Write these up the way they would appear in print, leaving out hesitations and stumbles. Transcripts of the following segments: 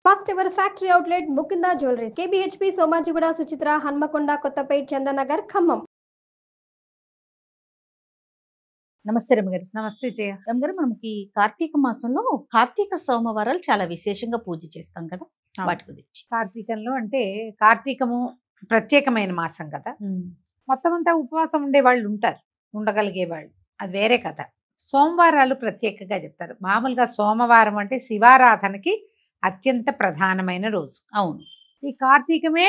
First ever factory outlet Mukunda jewelleries KBHP Somajiguda Suchitra Hanamkonda Kothapet Chandanagar Khammam. నమస్తే రమగారు. నమస్తే జయ. రమగారు, మనకి కార్తీక మాసంలో కార్తీక సోమవారాలు చాలా విశేషంగా పూజ చేస్తాం కదా, వాటి గురించి. కార్తీకంలో అంటే కార్తీకము ప్రత్యేకమైన మాసం కదా, మొత్తం అంతా ఉపవాసం ఉండే వాళ్ళు ఉంటారు, ఉండగలిగే వాళ్ళు, అది వేరే కథ. సోమవారాలు ప్రత్యేకంగా చెప్తారు. మామూలుగా సోమవారం అంటే శివారాధనకి అత్యంత ప్రధానమైన రోజు. అవును, ఈ కార్తీకమే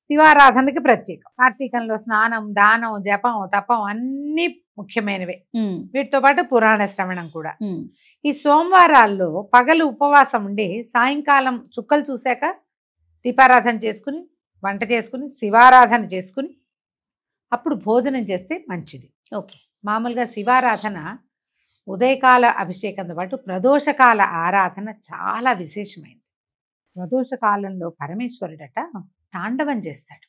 శివారాధనకి ప్రత్యేకం. కార్తీకంలో స్నానం, దానం, జపం, తపం అన్ని ముఖ్యమైనవే. వీటితో పాటు పురాణ శ్రవణం కూడా. ఈ సోమవారాల్లో పగలు ఉపవాసం ఉండి సాయంకాలం చుక్కలు చూశాక దీపారాధన చేసుకుని, వంట చేసుకుని, శివారాధన చేసుకుని అప్పుడు భోజనం చేస్తే మంచిది. ఓకే. మామూలుగా శివారాధన ఉదయకాల అభిషేకంతో పాటు ప్రదోషకాల ఆరాధన చాలా విశేషమైంది. ప్రదోషకాలంలో పరమేశ్వరుడట తాండవం చేస్తాడు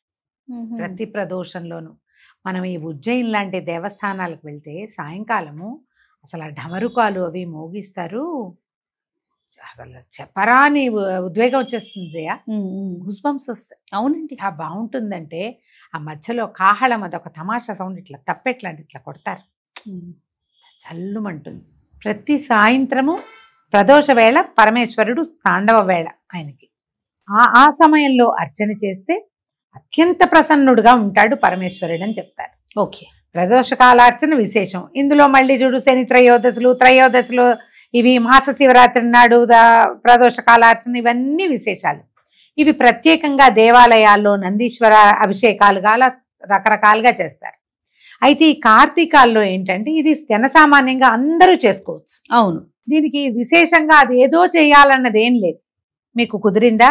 ప్రతి ప్రదోషంలోనూ. మనం ఈ ఉజ్జయిన్ లాంటి దేవస్థానాలకు వెళ్తే సాయంకాలము అసలు ఆ ఢమరుకాలు అవి మోగిస్తారు. అసలు చెప్పరాని ఉద్వేగం వచ్చేస్తుంది జయ, గుస్బంప్స్ వస్తాయి. అవునండి, ఆ బాగుంటుందంటే ఆ మధ్యలో కాహళం అదొక తమాషా సౌండ్, ఇట్లా తప్పెట్లాంటి ఇట్లా కొడతారు, చల్లుమంటుంది. ప్రతి సాయంత్రము ప్రదోష వేళ పరమేశ్వరుడు తాండవ వేళ ఆయనకి. ఆ సమయంలో అర్చన చేస్తే అత్యంత ప్రసన్నుడుగా ఉంటాడు పరమేశ్వరుడు అని చెప్తారు. ఓకే. ప్రదోషకాలార్చన విశేషం. ఇందులో మళ్ళీ చూడు శని త్రయోదశులు ఇవి మాస శివరాత్రి నాడు ప్రదోషకాలార్చన, ఇవన్నీ విశేషాలు. ఇవి ప్రత్యేకంగా దేవాలయాల్లో నందీశ్వర అభిషేకాలుగా రకరకాలుగా చేస్తారు. అయితే ఈ కార్తీకాల్లో ఏంటంటే ఇది జనసామాన్యంగా అందరూ చేసుకోవచ్చు. అవును, దీనికి విశేషంగా అది ఏదో చేయాలన్నది ఏం లేదు. మీకు కుదిరిందా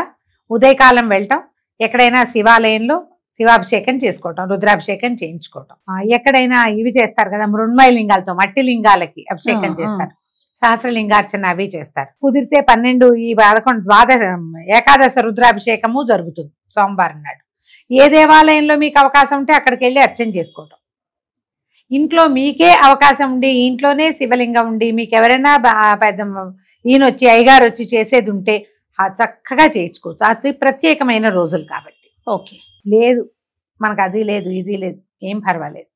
ఉదయకాలం వెళ్ళటం, ఎక్కడైనా శివాలయంలో శివాభిషేకం చేసుకోవటం, రుద్రాభిషేకం చేయించుకోవటం, ఎక్కడైనా ఇవి చేస్తారు కదా మృణ్మయ లింగాలతో మట్టి లింగాలకి అభిషేకం చేస్తారు, సహస్రలింగార్చన అవి చేస్తారు. కుదిరితే 12 ఈ 11 ద్వాదశ ఏకాదశ రుద్రాభిషేకము జరుగుతుంది సోమవారం నాడు. ఏ దేవాలయంలో మీకు అవకాశం ఉంటే అక్కడికి వెళ్ళి అర్చన చేసుకోవటం. ఇంట్లో మీకే అవకాశం ఉండి ఇంట్లోనే శివలింగం ఉండి మీకు ఎవరైనా పెద్ద ఈయన వచ్చి అయ్యగారు వచ్చి చేసేది ఉంటే చక్కగా చేయించుకోవచ్చు. అది ప్రత్యేకమైన రోజులు కాబట్టి. ఓకే. లేదు మనకు అది లేదు ఇది లేదు, ఏం పర్వాలేదు,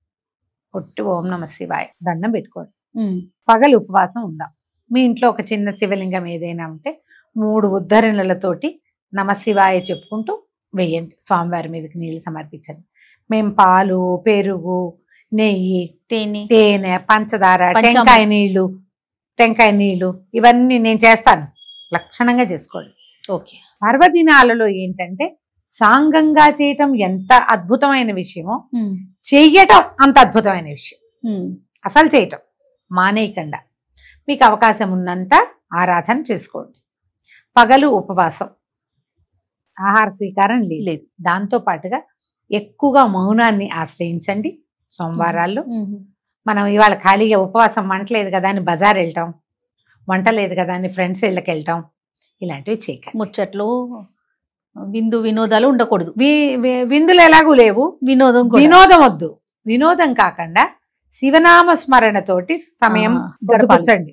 ఒట్టి ఓం నమ శివాయ దండం పెట్టుకోండి. పగలు ఉపవాసం ఉందాం. మీ ఇంట్లో ఒక చిన్న శివలింగం ఏదైనా ఉంటే 3 ఉద్ధరణలతోటి నమ శివాయ చెప్పుకుంటూ వెయ్యండి. స్వామివారి మీదకి నీళ్ళు సమర్పించండి. మేము పాలు, పెరుగు, నెయ్యి, తేనె, పంచదార, టెంకాయ నీళ్లు ఇవన్నీ నేను చేస్తాను. లక్షణంగా చేసుకోండి. ఓకే. పర్వదినాలలో ఏంటంటే సాంగంగా చేయటం ఎంత అద్భుతమైన విషయమో చెయ్యటం అంత అద్భుతమైన విషయం. అసలు చేయటం మానేయకుండా మీకు అవకాశం ఉన్నంత ఆరాధన చేసుకోండి. పగలు ఉపవాసం, ఆహార స్వీకారం లేదు. దాంతో పాటుగా ఎక్కువగా మౌనాన్ని ఆశ్రయించండి. సోమవారాల్లో మనం ఇవాళ ఖాళీగా ఉపవాసం వంటలేదు కదా అని బజార్ వెళ్ళటం, వంట లేదు కదా అని ఫ్రెండ్స్ ఇళ్ళకి వెళ్ళటం, ఇలాంటివి చేయకండి. ముచ్చట్లు, వినోదాలు ఉండకూడదు. విందులు ఎలాగూ లేవు, వినోదం వద్దు. వినోదం కాకుండా శివనామ స్మరణతోటి సమయం గడపండి.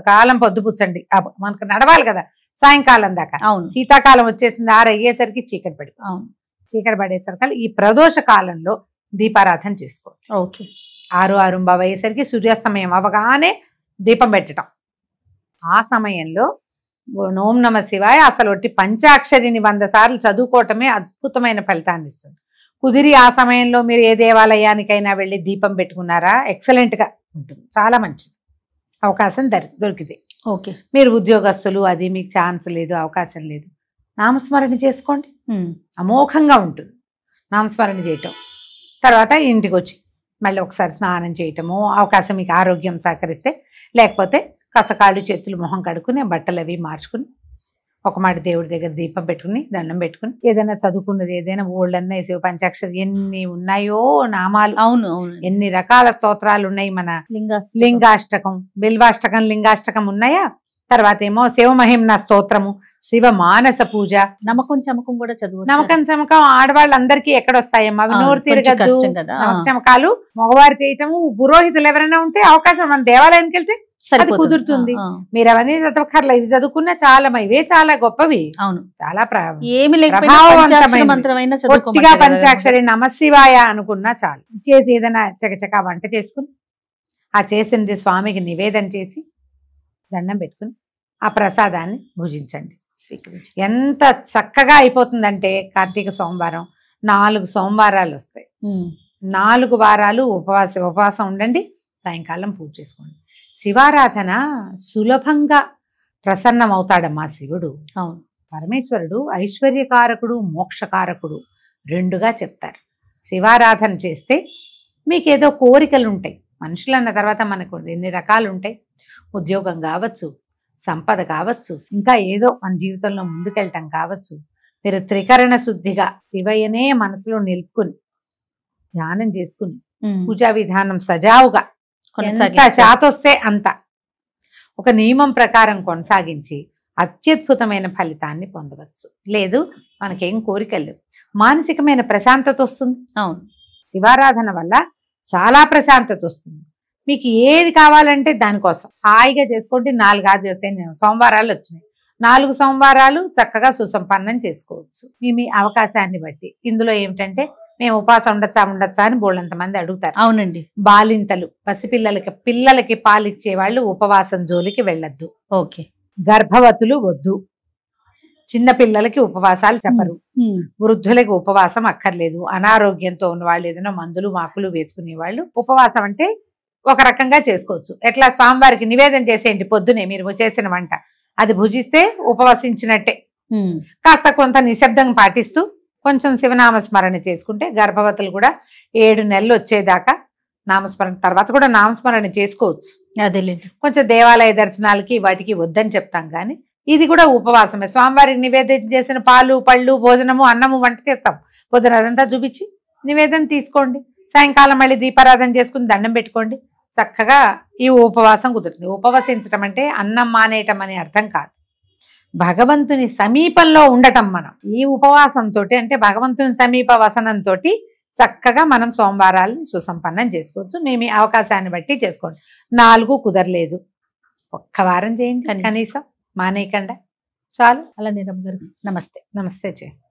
కాలం పొద్దుపుచ్చండి. మనకు నడవాలి కదా సాయంకాలం దాకా. శీతాకాలం వచ్చేసింది, 6 అయ్యేసరికి చీకటి పడేసరికి ఈ ప్రదోష కాలంలో దీపారాధన చేసుకోండి. ఓకే. 6:6 అయ్యేసరికి సూర్యాస్తమయం అవగానే దీపం పెట్టడం. ఆ సమయంలో ఓం నమ శివాయ అసలు ఒట్టి పంచాక్షరిని 100 సార్లు చదువుకోవటమే అద్భుతమైన ఫలితాన్ని ఇస్తుంది. కుదిరి ఆ సమయంలో మీరు ఏ దేవాలయానికైనా వెళ్ళి దీపం పెట్టుకున్నారా ఎక్సలెంట్గా ఉంటుంది, చాలా మంచిది. అవకాశం దొరికితే. ఓకే. మీరు ఉద్యోగస్తులు, అది మీకు ఛాన్స్ లేదు, అవకాశం లేదు, నామస్మరణ చేసుకోండి. అమోఘంగా ఉంటుంది నామస్మరణ చేయటం. తర్వాత ఇంటికి వచ్చి మళ్ళీ ఒకసారి స్నానం చేయటము, అవకాశం మీకు ఆరోగ్యం సహకరిస్తే, లేకపోతే కాస్త కాళ్ళు చేతులు మొహం కడుక్కుని బట్టలు అవి మార్చుకుని ఒక మాట దేవుడి దగ్గర దీపం పెట్టుకుని దండం పెట్టుకుని ఏదైనా చదువుకున్నది ఏదైనా ఓళ్ళన్నా శివ పంచాక్షరి ఎన్ని ఉన్నాయో నామాలు. అవును, ఎన్ని రకాల స్తోత్రాలు ఉన్నాయి. మన లింగాష్టకం, బిల్వాష్టకం, లింగాష్టకం ఉన్నాయా. తర్వాత ఏమో శివమహిమ్న స్తోత్రము, శివ మానస పూజ, నమ్మకం చమకం కూడా చదువు. నమ్మకం చమకం ఆడవాళ్ళందరికీ ఎక్కడొస్తాయమ్మా, అవి నోరు తిరగద్దు. చమకాలు మగవారు చేయటము, పురోహితులు ఎవరైనా ఉంటే అవకాశం, మన దేవాలయానికి వెళ్తే అది కుదురుతుంది. మీరు అవన్నీ చదవక్కర్లే, ఇవి చదువుకున్నా చాలా ఇవే చాలా గొప్పవి. అవును, చాలా ఏమి ప్రభావవంతమైన పొట్టిగా పంచాక్షరి నమశివాయ అనుకున్నా చాలు. చేసి ఏదైనా చకచకా వంట చేసుకుని ఆ చేసింది స్వామికి నివేదన చేసి దండం పెట్టుకుని ఆ ప్రసాదాన్ని భుజించండి. ఎంత చక్కగా అయిపోతుందంటే కార్తీక సోమవారం 4 సోమవారాలు వస్తాయి. 4 వారాలు ఉపవాసం ఉండండి, సాయంకాలం పూజ చేసుకోండి. శివారాధన సులభంగా ప్రసన్నమవుతాడమ్మా శివుడు. అవును, పరమేశ్వరుడు ఐశ్వర్యకారకుడు మోక్షకారకుడు రెండుగా చెప్తారు. శివారాధన చేస్తే మీకేదో కోరికలు ఉంటాయి. మనుషులు అన్న తర్వాత మనకు ఎన్ని రకాలు ఉంటాయి. ఉద్యోగం కావచ్చు, సంపద కావచ్చు, ఇంకా ఏదో మన జీవితంలో ముందుకెళ్ళటం కావచ్చు. మీరు త్రికరణ శుద్ధిగా శివయ్యనే మనసులో నిలుపుకుని ధ్యానం చేసుకుని పూజా విధానం సజావుగా ఎంత చాతొస్తే అంత ఒక నియమం ప్రకారం కొనసాగించి అత్యద్భుతమైన ఫలితాన్ని పొందవచ్చు. లేదు మనకేం కోరికలు, మానసికమైన ప్రశాంతత వస్తుంది. అవును, శివారాధన వల్ల చాలా ప్రశాంతత వస్తుంది. మీకు ఏది కావాలంటే దానికోసం హాయిగా చేసుకోండి. 4 సోమవారాలు వచ్చినాయి, 4 సోమవారాలు చక్కగా సుసంపన్నం చేసుకోవచ్చు మీ అవకాశాన్ని బట్టి. ఇందులో ఏమిటంటే మేము ఉపవాసం ఉండొచ్చా అని బోళ్ళంత మంది అడుగుతారు. అవునండి, బాలింతలు పిల్లలకి పాలిచ్చే వాళ్ళు ఉపవాసం జోలికి వెళ్ళొద్దు. ఓకే, గర్భవతులు వద్దు, చిన్న పిల్లలకి ఉపవాసాలు చెప్పరు, వృద్ధులకి ఉపవాసం అక్కర్లేదు, అనారోగ్యంతో ఉన్న వాళ్ళు ఏదైనా మందులు మాకులు వేసుకునే వాళ్ళు ఉపవాసం అంటే ఒక రకంగా చేసుకోవచ్చు. ఎట్లా స్వామివారికి నివేదన చేసేయండి, పొద్దునే మీరు చేసిన వంట అది భుజిస్తే ఉపవసించినట్టే. కాస్త కొంత నిశ్శబ్దం పాటిస్తూ కొంచెం శివనామస్మరణ చేసుకుంటే గర్భవతులు కూడా 7 నెలలు వచ్చేదాకా నామస్మరణ తర్వాత కూడా నామస్మరణ చేసుకోవచ్చు. అదేలేండి, కొంచెం దేవాలయ దర్శనాలకి వాటికి వద్దని చెప్తాం కానీ ఇది కూడా ఉపవాసమే. స్వామివారికి నివేదన చేసిన పాలు పళ్ళు భోజనము అన్నము వంట చేస్తాం. పొద్దున అదంతా చూపించి నివేదన తీసుకోండి, సాయంకాలం మళ్ళీ దీపారాధన చేసుకుని దండం పెట్టుకోండి. చక్కగా ఈ ఉపవాసం కుదురుతుంది. ఉపవసించటం అంటే అన్నం మానేయటం అనే అర్థం కాదు, భగవంతుని సమీపంలో ఉండటం. మనం ఈ ఉపవాసంతో అంటే భగవంతుని సమీప వసనంతో చక్కగా మనం సోమవారాలను సుసంపన్నం చేసుకోవచ్చు. మీ అవకాశాన్ని బట్టి చేసుకోండి. 4 కుదరలేదు, 1 వారం చేయండి కనీసం, మానేయకుండా చాలు. అలా నీరమ్మ గారు నమస్తే. నమస్తే చేయండి.